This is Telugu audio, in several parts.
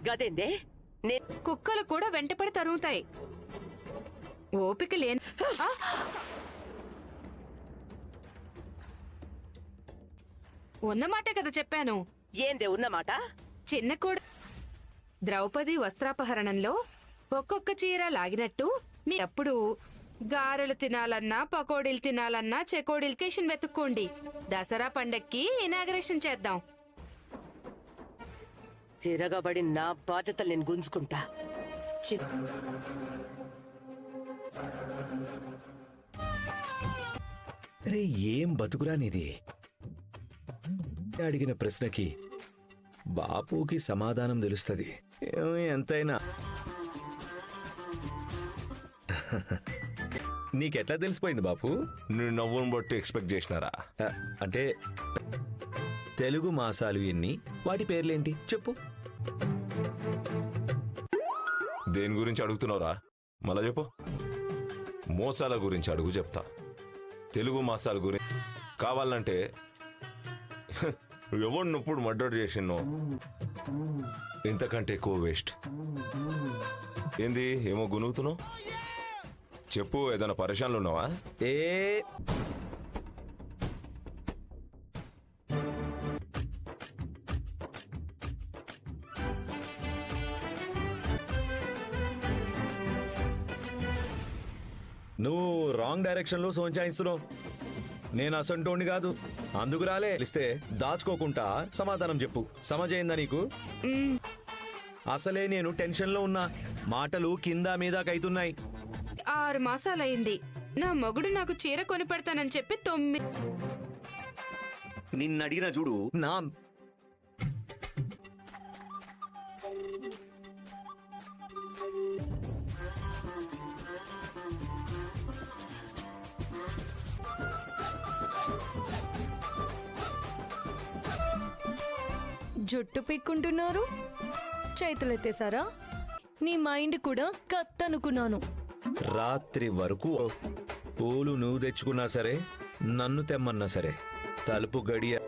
గదేందే కుక్కలు కూడా వెంటపడి తరుగుతాయి. ఓపిక లేని ఉన్నమాటే కదా చెప్పాను. ఏందే ఉన్నమాట? చిన్న కూడా ద్రౌపది వస్త్రాపహరణంలో ఒక్కొక్క చీర లాగినట్టు మీ అప్పుడు గారెలు తినాలన్నా పకోడీలు తినాలన్నా చెకోడీలకేషన్ వెతుక్కోండి. దసరా పండక్కి ఇనాగరేషన్ చేద్దాం. తిరగబడి నా బాధ్యతలు నేను గుంజుకుంటా. అరే ఏం బతుకురా నీది? అడిగిన ప్రశ్నకి బాపుకి సమాధానం తెలుస్తుంది. ఎంతైనా నీకెట్లా తెలిసిపోయింది బాపు? నువ్వు నవ్వును బట్టి ఎక్స్పెక్ట్ చేసినారా? అంటే తెలుగు మాసాలు ఎన్ని, వాటి పేర్లేంటి చెప్పు. దేని గురించి అడుగుతున్నావురా? మళ్ళా చెప్పు. మోసాల గురించి అడుగు, చెప్తా. తెలుగు మాసాల గురించి కావాలంటే ఎవరినప్పుడు మర్డర్ చేసినో ఇంతకంటే ఎక్కువ వేస్ట్. ఏంది ఏమో గునుగుతున్నావు? చెప్పు, ఏదైనా పరేషాన్లు ఉన్నావా? నువ్వు రాంగ్ డైరెక్షన్ లో సోంచాయిస్తున్నావు. నేను అసంటోండి కాదు, అందుకు రాలే. ఇస్తే దాచుకోకుండా సమాధానం చెప్పు. సమజైందా నీకు? అసలే నేను టెన్షన్ లో ఉన్నా, మాటలు కింద మీద కైతున్నాయి. 6 మాసాలయ్యింది. నా మొగుడు నాకు చీర కొని పెడతానని చెప్పి 9. నిన్నడిగిన చూడు నా జుట్టు పీక్కుంటున్నారు, చేతులెత్తేసారా? నీ మైండ్ కూడా కత్తనుకున్నాను. రాత్రి వరకు పూలు నువ్వు తెచ్చుకున్నా సరే, నన్ను తెమ్మన్నా సరే, తలుపు గడియ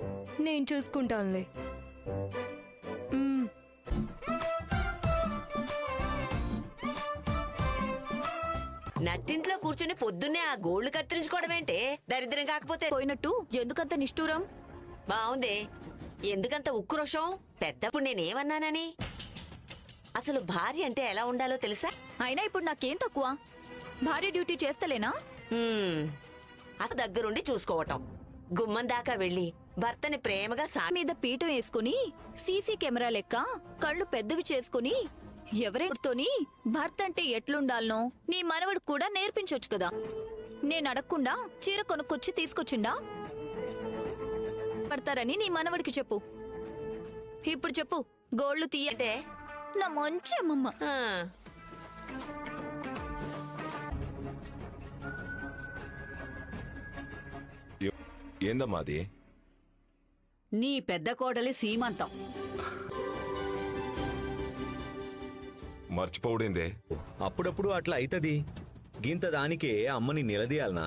నేను చూసుకుంటానులే. నట్టింట్లో కూర్చుని పొద్దున్నే ఆ గోళ్లు కత్తిరించుకోవడం ఏంటే? దరిద్రం కాకపోతే పోయినట్టు ఎందుకంత నిష్ఠూరం? బావుందే. ఎందుకంత ఉక్రోషం? పెద్దప్పుడు నేనేమన్నానని? అసలు భార్య అంటే ఎలా ఉండాలో తెలుసా? అయినా ఇప్పుడు నాకేం తక్కువ? భార్య డ్యూటీ చేస్తలేనా? అసలు దగ్గరుండి చూసుకోవటం, గుమ్మం దాకా వెళ్లి భర్తని ప్రేమగా మీద పీఠం వేసుకుని సీసీ కెమెరా లెక్క కళ్ళు పెద్దవి చేసుకుని ఎవరెవరితోని భర్త అంటే ఎట్లుండాలనో నీ మనవడు కూడా నేర్పించొచ్చు కదా. నేను అడగకుండా చీర కొనుక్కొచ్చి తీసుకొచ్చిండా? పడతారని నీ మనవడికి చెప్పు. ఇప్పుడు చెప్పు, గోళ్లు తీయంటే నా మంచి అమ్మమ్మ. ఏందమ్మా అది? నీ పెద్ద కోడలి సీమంతం. మర్చిపోవడిందే. అప్పుడప్పుడు అట్లా అయితది. గింత దానికే అమ్మని నిలదీయాలనా?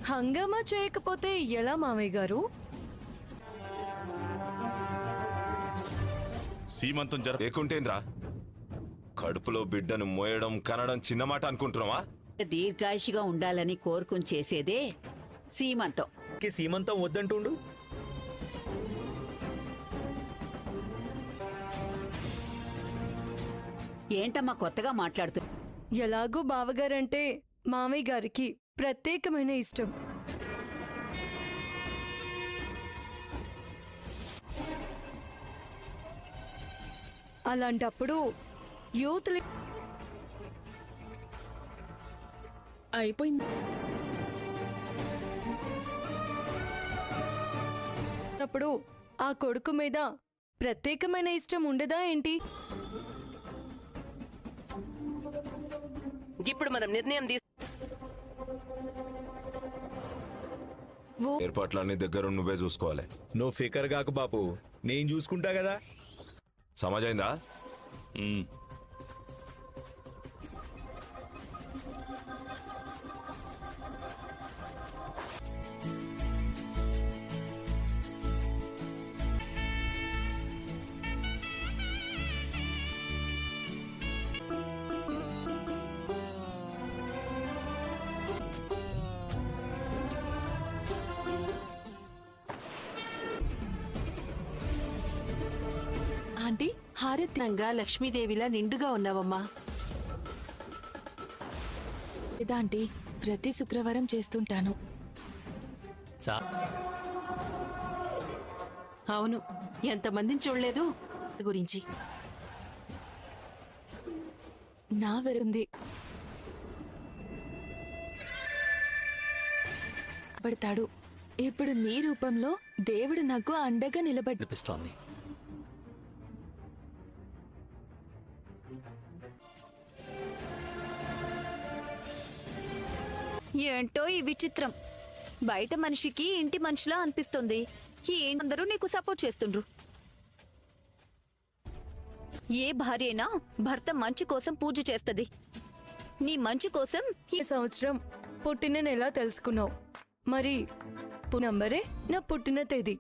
హంగామా చేయకపోతే ఎలా మామయ్య గారు? సీమంతం లేకుంటేంద్రా? కడుపులో బిడ్డను మోయడం కనడం చిన్నమాట అనుకుంటున్నావా? దీర్ఘాయుషిగా ఉండాలని కోరుకుని చేసేదే సీమంతం. సీమంతం వద్దంటుండు. ఏంటమ్మా కొత్తగా మాట్లాడుతూ? ఎలాగో బావగారంటే మామయ్య గారికి ప్రత్యేకమైన ఇష్టం. అలాంటప్పుడు యూత్ అయిపోయింది. అప్పుడు ఆ కొడుకు మీద ప్రత్యేకమైన ఇష్టం ఉండదా ఏంటి? ఇప్పుడు మనం నిర్ణయం ఏర్పాట్లన్నీ దగ్గర నువ్వే చూసుకోవాలి. నువ్వు ఫికర్ కాకు బాపు, నేను చూసుకుంటా కదా. సమాజైందా? చారిత్రంగా లక్ష్మీదేవిలా నిండుగా ఉన్నావమ్మా. ఆంటీ ప్రతి శుక్రవారం చేస్తుంటాను. అవును, ఎంతమందిని చూడలేదు గురించి. నా వెరుంది పడతాడు. ఇప్పుడు మీ రూపంలో దేవుడు నాకు అండగా అనిపిస్తోంది. ఏంటో ఈ విచిత్రం. బయట మనిషికి ఇంటి మనిషిలా అనిపిస్తుంది. ఈ అందరూ నీకు సపోర్ట్ చేస్తుండ్రు. ఏ భార్య అయినా భర్త మంచి కోసం పూజ చేస్తది. నీ మంచి కోసం ఈ సంవత్సరం పుట్టిన నెల తెలుసుకున్నావు. మరి నంబరే నా పుట్టిన తేదీ.